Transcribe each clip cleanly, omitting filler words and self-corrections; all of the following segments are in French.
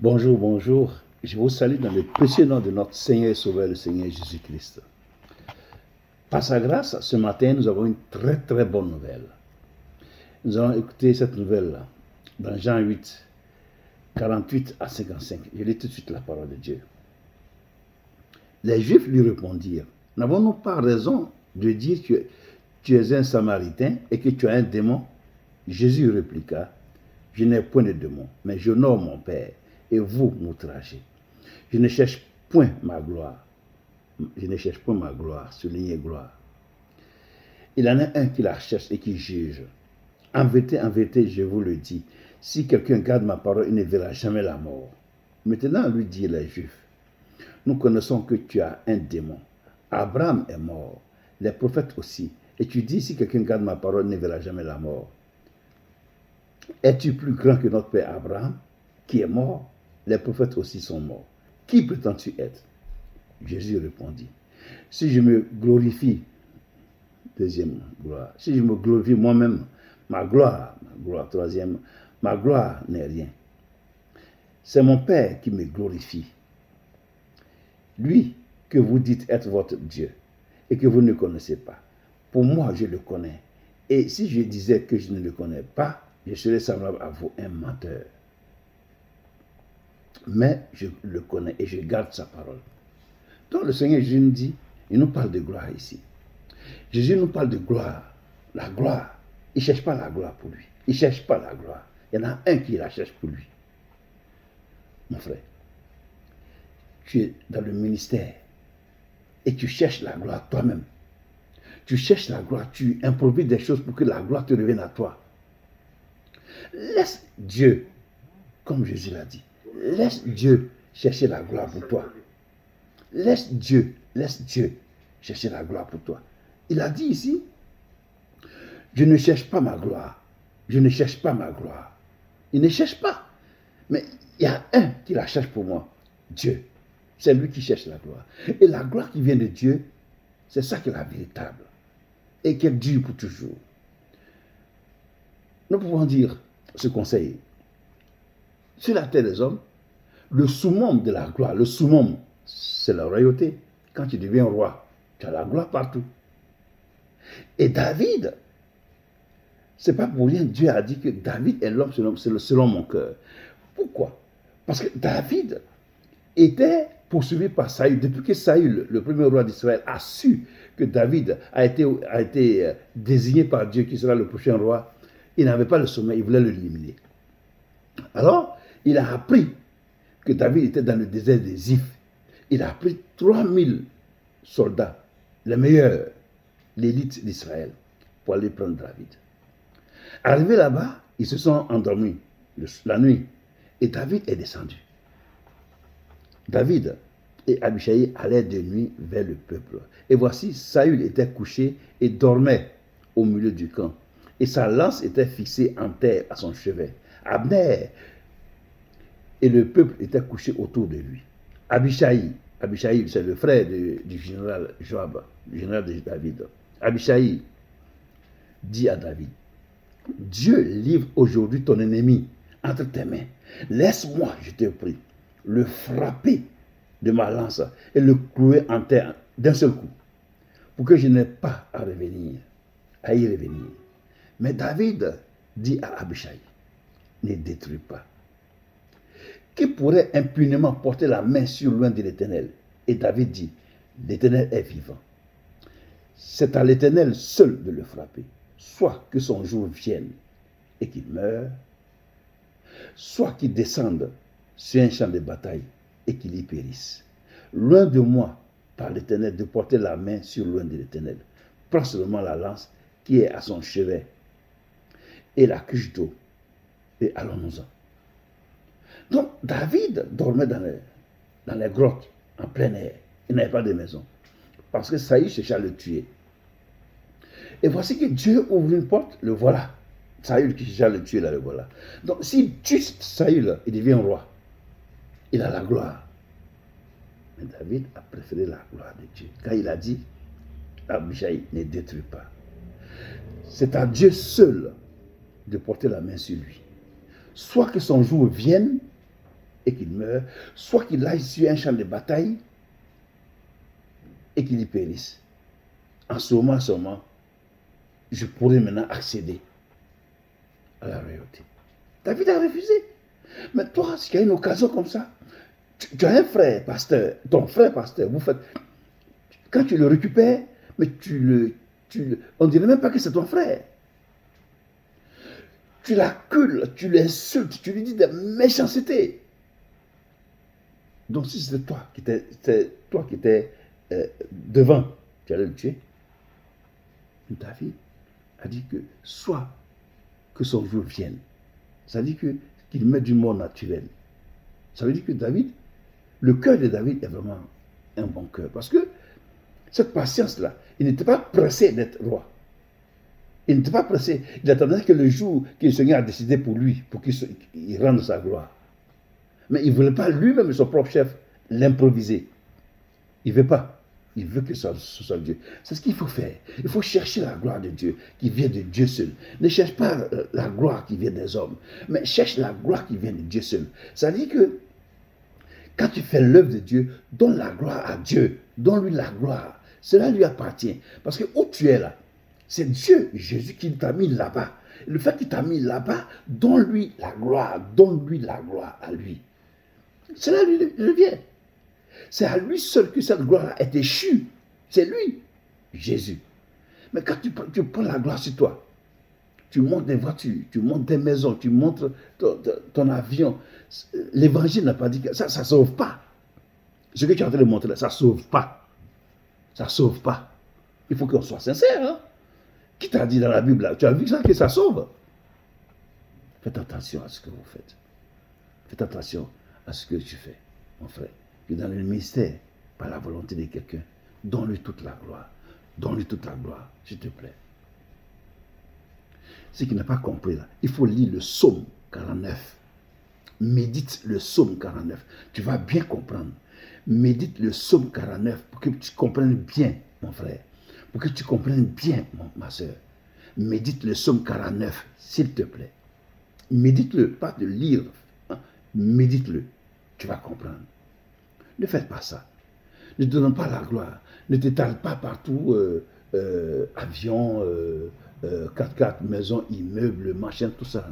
Bonjour, bonjour. Je vous salue dans le précieux nom de notre Seigneur et Sauveur, le Seigneur Jésus-Christ. Par sa grâce, ce matin, nous avons une très très bonne nouvelle. Nous allons écouter cette nouvelle-là dans Jean 8, 48 à 55. Je lis tout de suite la parole de Dieu. Les Juifs lui répondirent, « N'avons-nous pas raison de dire que tu es un Samaritain et que tu as un démon ?» Jésus répliqua, « Je n'ai point de démon, mais j'honore mon Père, et vous m'outragez. Je ne cherche point ma gloire. Je ne cherche point ma gloire, soulignez gloire. Il y en a un qui la cherche et qui juge. En vérité, je vous le dis, si quelqu'un garde ma parole, il ne verra jamais la mort. Maintenant, lui dit les Juifs, nous connaissons que tu as un démon. Abraham est mort, les prophètes aussi. Et tu dis, si quelqu'un garde ma parole, il ne verra jamais la mort. Es-tu plus grand que notre père Abraham, qui est mort? Les prophètes aussi sont morts. Qui prétends-tu être? Jésus répondit, si je me glorifie, deuxième gloire, si je me glorifie moi-même, ma gloire, troisième, ma gloire n'est rien. C'est mon Père qui me glorifie. Lui que vous dites être votre Dieu et que vous ne connaissez pas. Pour moi, je le connais. Et si je disais que je ne le connais pas, je serais semblable à vous, un menteur. Mais je le connais et je garde sa parole. Donc le Seigneur Jésus nous dit, il nous parle de gloire ici. Jésus nous parle de gloire. La gloire. Il ne cherche pas la gloire pour lui. Il ne cherche pas la gloire. Il y en a un qui la cherche pour lui. Mon frère, tu es dans le ministère et tu cherches la gloire toi-même. Tu cherches la gloire, tu improvises des choses pour que la gloire te revienne à toi. Laisse Dieu, comme Jésus l'a dit, laisse Dieu chercher la gloire pour toi. Laisse Dieu chercher la gloire pour toi. Il a dit ici, je ne cherche pas ma gloire. Je ne cherche pas ma gloire. Il ne cherche pas. Mais il y a un qui la cherche pour moi, Dieu. C'est lui qui cherche la gloire. Et la gloire qui vient de Dieu, c'est ça qui est la véritable. Et qui dure pour toujours. Nous pouvons dire ce conseil. Sur la terre des hommes, le summum de la gloire, le summum, c'est la royauté. Quand tu deviens roi, tu as la gloire partout. Et David, c'est pas pour rien, Dieu a dit que David est l'homme selon mon cœur. Pourquoi? Parce que David était poursuivi par Saül. Depuis que Saül, le premier roi d'Israël, a su que David a été désigné par Dieu qui sera le prochain roi, il n'avait pas le sommeil, il voulait l'éliminer. Alors, il a appris que David était dans le désert des Ziph. Il a pris 3000 soldats, les meilleurs, l'élite d'Israël, pour aller prendre David. Arrivés là-bas, ils se sont endormis la nuit. Et David est descendu. David et Abishai allaient de nuit vers le peuple. Et voici, Saül était couché et dormait au milieu du camp. Et sa lance était fixée en terre à son chevet. Abner et le peuple étaient couchés autour de lui. Abishai, c'est le frère du général Joab, du général de David. Abishai dit à David, Dieu livre aujourd'hui ton ennemi entre tes mains. Laisse-moi, je te prie, le frapper de ma lance et le clouer en terre d'un seul coup, pour que je n'ai pas à y revenir. Mais David dit à Abishai, ne détruis pas. Qui pourrait impunément porter la main sur loin de l'Éternel? Et David dit, l'Éternel est vivant. C'est à l'Éternel seul de le frapper, soit que son jour vienne et qu'il meure, soit qu'il descende sur un champ de bataille et qu'il y périsse. Loin de moi, par l'Éternel, de porter la main sur loin de l'Éternel. Prends seulement la lance qui est à son chevet et la cuche d'eau, et allons-nous-en. Donc, David dormait dans les grottes, en plein air. Il n'avait pas de maison. Parce que Saül cherchait à le tuer. Et voici que Dieu ouvre une porte, le voilà. Saül qui cherchait à le tuer, là, le voilà. Donc, s'il tue Saül, il devient roi. Il a la gloire. Mais David a préféré la gloire de Dieu. Quand il a dit, Abishai, ne détruis pas. C'est à Dieu seul de porter la main sur lui. Soit que son jour vienne, et qu'il meure, soit qu'il aille sur un champ de bataille et qu'il y périsse. En ce moment seulement, je pourrais maintenant accéder à la royauté. David a refusé. Mais toi, s'il y a une occasion comme ça, tu as un frère pasteur, ton frère pasteur, vous faites, quand tu le récupères, mais on ne dirait même pas que c'est ton frère. Tu l'accules, tu l'insultes, tu lui dis des méchancetés. Donc si c'était toi qui étais devant, tu allais le tuer. David a dit que soit que son jour vienne, ça dit qu'il met du mort naturel. Ça veut dire que David, le cœur de David est vraiment un bon cœur. Parce que cette patience-là, il n'était pas pressé d'être roi. Il n'était pas pressé. Il attendait que le jour que le Seigneur a décidé pour lui, pour qu'il rende sa gloire. Mais il ne voulait pas lui-même, son propre chef, l'improviser. Il ne veut pas. Il veut que ce soit Dieu. C'est ce qu'il faut faire. Il faut chercher la gloire de Dieu, qui vient de Dieu seul. Ne cherche pas la gloire qui vient des hommes, mais cherche la gloire qui vient de Dieu seul. Ça veut dire que quand tu fais l'œuvre de Dieu, donne la gloire à Dieu. Donne-lui la gloire. Cela lui appartient. Parce que où tu es là, c'est Dieu, Jésus, qui t'a mis là-bas. Le fait qu'il t'a mis là-bas, donne-lui la gloire. Donne-lui la gloire à lui. Cela lui revient. C'est à lui seul que cette gloire est échue. C'est lui, Jésus. Mais quand tu prends la gloire sur toi, tu montes des voitures, tu montes des maisons, tu montes ton avion. L'évangile n'a pas dit que ça ne sauve pas. Ce que tu es en train de montrer là, ça ne sauve pas. Ça ne sauve pas. Il faut qu'on soit sincère. Hein? Qui t'a dit dans la Bible là, tu as vu ça que ça sauve? Faites attention à ce que vous faites. Faites attention à ce que tu fais, mon frère. Que dans le ministère, par la volonté de quelqu'un, donne-lui toute la gloire. Donne-lui toute la gloire, s'il te plaît. Ce qui n'a pas compris là, il faut lire le psaume 49. Médite le psaume 49. Tu vas bien comprendre. Médite le psaume 49 pour que tu comprennes bien, mon frère. Pour que tu comprennes bien, ma soeur. Médite le psaume 49, s'il te plaît. Médite-le, pas de lire. Hein. Médite-le. Tu vas comprendre. Ne faites pas ça. Ne te donne pas la gloire. Ne t'étale pas partout, avion, 4x4, maison, immeuble, machin, tout ça.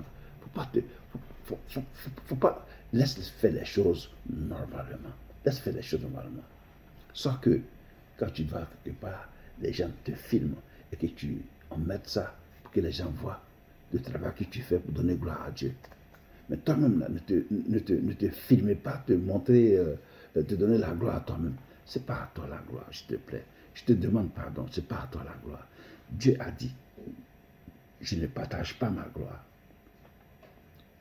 Faut pas. Laisse faire les choses normalement. Laisse faire les choses normalement. Sans que, quand tu vas quelque part, les gens te filment et que tu en mettes ça pour que les gens voient le travail que tu fais pour donner gloire à Dieu. Mais toi-même, là, ne te filme pas, te montrer, te donner la gloire à toi-même. Ce n'est pas à toi la gloire, s'il te plaît. Je te demande pardon, ce n'est pas à toi la gloire. Dieu a dit, je ne partage pas ma gloire.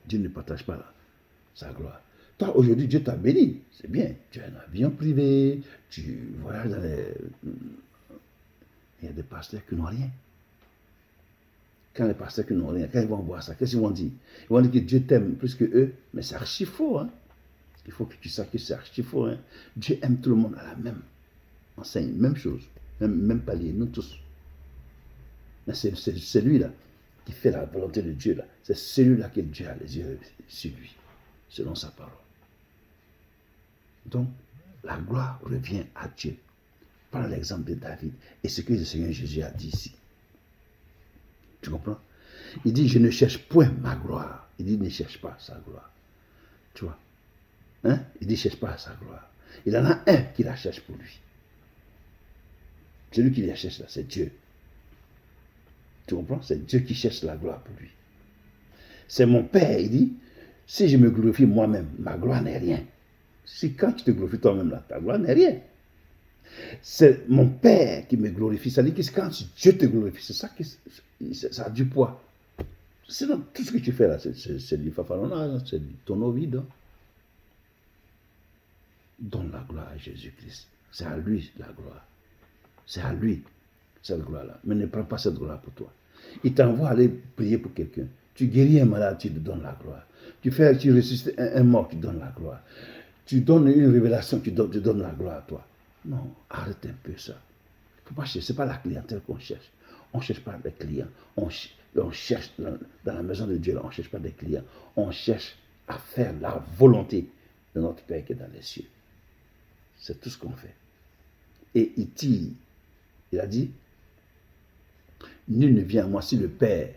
Dieu ne partage pas sa gloire. Toi, aujourd'hui, Dieu t'a béni. C'est bien. Tu as un avion privé, tu voyages dans les... Il y a des pasteurs qui n'ont rien. Quand les pasteurs qui n'ont rien, quand ils vont voir ça, qu'est-ce qu'ils vont dire? Ils vont dire que Dieu t'aime plus que eux, mais c'est archi faux. Hein? Il faut que tu saches que c'est archi faux. Hein? Dieu aime tout le monde à la même enseigne, même chose, même palier, nous tous. Mais c'est celui-là qui fait la volonté de Dieu. C'est celui-là que Dieu a les yeux sur lui, selon sa parole. Donc, la gloire revient à Dieu. Prends l'exemple de David et ce que le Seigneur Jésus a dit ici. Tu comprends? Il dit, je ne cherche point ma gloire. Il dit, ne cherche pas sa gloire. Tu vois? Hein? Il dit, ne cherche pas sa gloire. Il en a un qui la cherche pour lui. Celui qui la cherche là, c'est Dieu. Tu comprends? C'est Dieu qui cherche la gloire pour lui. C'est mon Père, il dit, si je me glorifie moi-même, ma gloire n'est rien. Si quand tu te glorifies toi-même là, ta gloire n'est rien. C'est mon Père qui me glorifie. Ça veut dire que quand Dieu te glorifie, c'est ça qui ça a du poids. Sinon, tout ce que tu fais là, c'est du fafaronnage, c'est du tonneau vide. Hein. Donne la gloire à Jésus-Christ. C'est à lui la gloire. C'est à lui cette gloire-là. Mais ne prends pas cette gloire pour toi. Il t'envoie aller prier pour quelqu'un. Tu guéris un malade, tu te donnes la gloire. Tu ressuscites un mort, tu donnes la gloire. Tu donnes une révélation, tu donnes la gloire à toi. Non, arrête un peu ça. Faut pas chercher, ce n'est pas la clientèle qu'on cherche. On ne cherche pas des clients. On cherche dans la maison de Dieu, là, on ne cherche pas des clients. On cherche à faire la volonté de notre Père qui est dans les cieux. C'est tout ce qu'on fait. Et il tire. Il a dit, nul ne vient à moi si le Père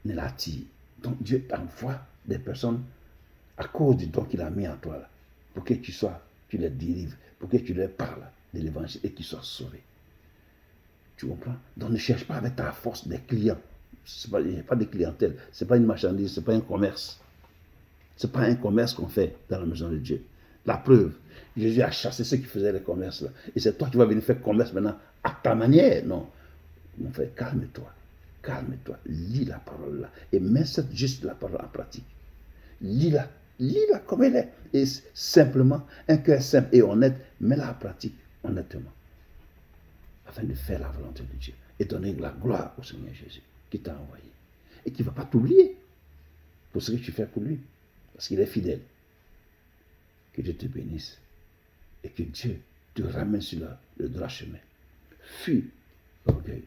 ne l'attire. Donc Dieu t'envoie des personnes à cause du don qu'il a mis en toi, là, pour que tu les dérives, pour que tu leur parles de l'évangile et qu'ils soient sauvés. Tu comprends? Donc ne cherche pas avec ta force des clients. Il n'y a pas de clientèle. Ce n'est pas une marchandise, ce n'est pas un commerce. Ce n'est pas un commerce qu'on fait dans la maison de Dieu. La preuve, Jésus a chassé ceux qui faisaient le commerce là. Et c'est toi qui vas venir faire commerce maintenant à ta manière. Non. Mon frère, calme-toi. Calme-toi. Lis la parole là. Et mets juste la parole en pratique. Lis-la. Lis-la comme elle est. Et simplement, un cœur simple et honnête, mets-la en pratique honnêtement. Afin de faire la volonté de Dieu. Et donner la gloire au Seigneur Jésus qui t'a envoyé. Et qui ne va pas t'oublier pour ce que tu fais pour lui. Parce qu'il est fidèle. Que Dieu te bénisse. Et que Dieu te ramène sur le droit chemin. Fuis l'orgueil.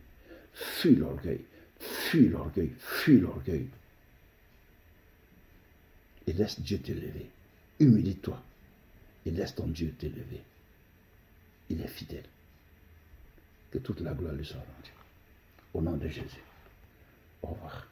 Fuis l'orgueil. Fuis l'orgueil. Fuis l'orgueil. Et laisse Dieu t'élever. Humilie-toi. Et laisse ton Dieu t'élever. Il est fidèle. Que toute la gloire lui soit rendue. Au nom de Jésus. Au revoir.